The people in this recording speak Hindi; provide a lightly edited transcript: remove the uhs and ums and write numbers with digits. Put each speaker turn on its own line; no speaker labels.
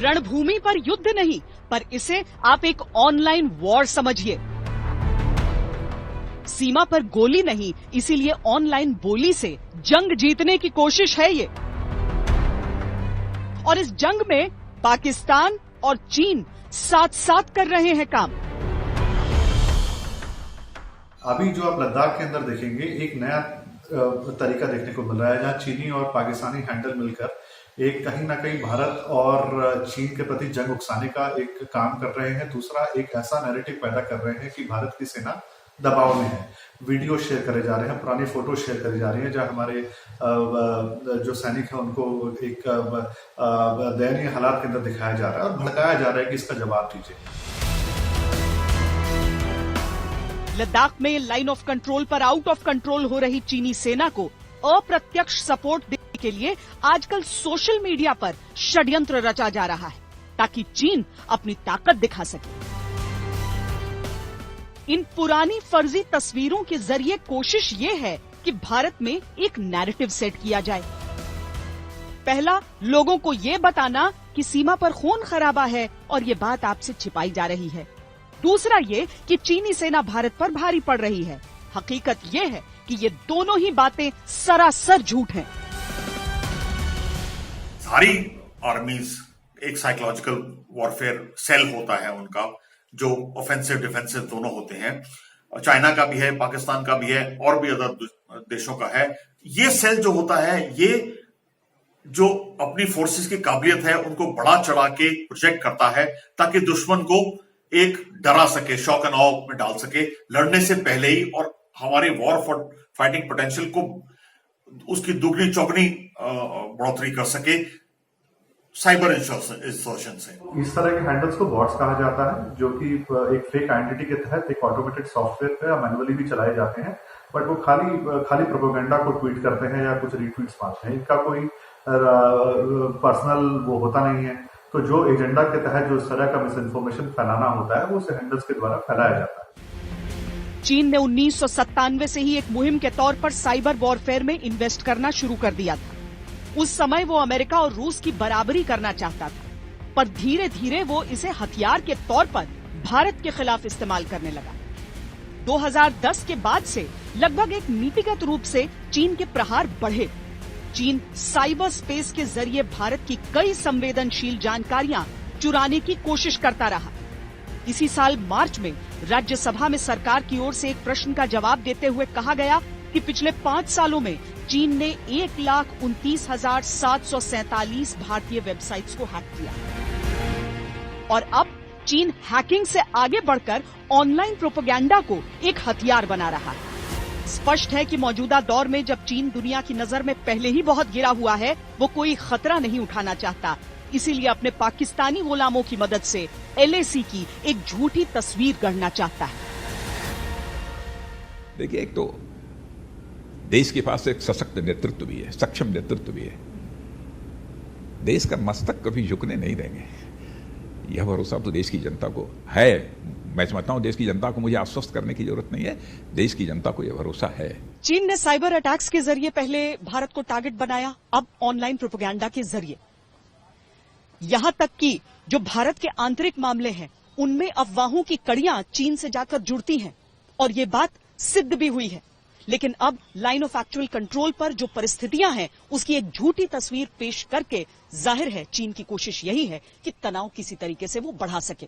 रणभूमि पर युद्ध नहीं, पर इसे आप एक ऑनलाइन वॉर समझिए। सीमा पर गोली नहीं, इसीलिए ऑनलाइन बोली से जंग जीतने की कोशिश है ये। और इस जंग में पाकिस्तान और चीन साथ साथ कर रहे हैं काम।
अभी जो आप लद्दाख के अंदर देखेंगे, एक नया तरीका देखने को मिल रहा है, जहां चीनी और पाकिस्तानी हैंडल मिलकर एक कहीं ना कहीं भारत और चीन के प्रति जंग उकसाने का एक काम कर रहे हैं। दूसरा, एक ऐसा नैरेटिव पैदा कर रहे हैं कि भारत की सेना दबाव में है। वीडियो शेयर करे जा रहे हैं, पुरानी फोटो शेयर करी जा रही है, जहां हमारे जो सैनिक हैं उनको एक दयनीय हालात के अंदर दिखाया जा रहा है और भड़काया जा रहा है कि इसका जवाब दीजिए।
लद्दाख में लाइन ऑफ कंट्रोल पर आउट ऑफ कंट्रोल हो रही चीनी सेना को अप्रत्यक्ष सपोर्ट देने के लिए आजकल सोशल मीडिया पर षड्यंत्र रचा जा रहा है, ताकि चीन अपनी ताकत दिखा सके। इन पुरानी फर्जी तस्वीरों के जरिए कोशिश ये है कि भारत में एक नैरेटिव सेट किया जाए। पहला, लोगों को ये बताना कि सीमा पर खून खराबा है और ये बात आपसे छिपाई जा रही है। दूसरा ये कि चीनी सेना भारत पर भारी पड़ रही है। हकीकत ये है कि ये दोनों ही बातें सरासर झूठ हैं।
सारी आर्मीज एक साइकोलॉजिकल वॉरफेयर सेल होता है उनका, जो ऑफेंसिव डिफेंसिव दोनों होते हैं। चाइना का भी है, पाकिस्तान का भी है, और भी अदर देशों का है। ये सेल जो होता है, ये जो अपनी फोर्सेस की काबिलियत है उनको बढ़ा चढ़ा के प्रोजेक्ट करता है, ताकि दुश्मन को एक डरा सके, शॉक एंड ऑ में डाल सके लड़ने से पहले ही, और हमारे वॉर फाइटिंग पोटेंशियल को उसकी दुगनी चौगनी बढ़ोतरी कर सके साइबर इंसर्शन से।
इस तरह के हैंडल्स को बॉट्स कहा जाता है, जो कि एक फेक आइडेंटिटी के तहत एक ऑटोमेटेड सॉफ्टवेयर पे या मैनुअली भी चलाए जाते हैं, बट वो खाली प्रोपेगेंडा को ट्वीट करते हैं या कुछ रीट्वीट्स मारते हैं। इनका कोई पर्सनल वो होता नहीं है। तो जो एजेंडा के तहत जो इस तरह का मिस इन्फॉर्मेशन फैलाना होता है, वो उस हैंडल्स के द्वारा फैलाया जाता है।
चीन ने 1997 से ही एक मुहिम के तौर पर साइबर वॉरफेयर में इन्वेस्ट करना शुरू कर दिया था। उस समय वो अमेरिका और रूस की बराबरी करना चाहता था, पर धीरे धीरे वो इसे हथियार के तौर पर भारत के खिलाफ इस्तेमाल करने लगा। 2010 के बाद से लगभग एक नीतिगत रूप से चीन के प्रहार बढ़े। चीन साइबर स्पेस के जरिए भारत की कई संवेदनशील जानकारियां चुराने की कोशिश करता रहा। इसी साल मार्च में राज्यसभा में सरकार की ओर से एक प्रश्न का जवाब देते हुए कहा गया कि पिछले 5 सालों में चीन ने 1,29,747 भारतीय वेबसाइट्स को हैक किया। और अब चीन हैकिंग से आगे बढ़कर ऑनलाइन प्रोपेगेंडा को एक हथियार बना रहा है। स्पष्ट है कि मौजूदा दौर में जब चीन दुनिया की नजर में पहले ही बहुत गिरा हुआ है, वो कोई खतरा नहीं उठाना चाहता। इसीलिए अपने पाकिस्तानी गुलामों की मदद से LAC की एक झूठी तस्वीर गढ़ना चाहता है।
देखिए, एक तो देश के पास एक सशक्त नेतृत्व भी है, सक्षम नेतृत्व भी है। देश का मस्तक कभी झुकने नहीं देंगे। यह भरोसा तो देश की जनता को है। मैं समझता हूं देश की जनता को मुझे आश्वस्त करने की जरूरत नहीं है, देश की जनता को यह भरोसा है।
चीन ने साइबर अटैक्स के जरिए पहले भारत को टारगेट बनाया, अब ऑनलाइन प्रोपेगेंडा के जरिए। यहां तक कि जो भारत के आंतरिक मामले हैं, उनमें अफवाहों की कड़ियां चीन से जाकर जुड़ती हैं, और ये बात सिद्ध भी हुई है। लेकिन अब लाइन ऑफ एक्चुअल कंट्रोल पर जो परिस्थितियां हैं, उसकी एक झूठी तस्वीर पेश करके जाहिर है चीन की कोशिश यही है कि तनाव किसी तरीके से वो बढ़ा सके।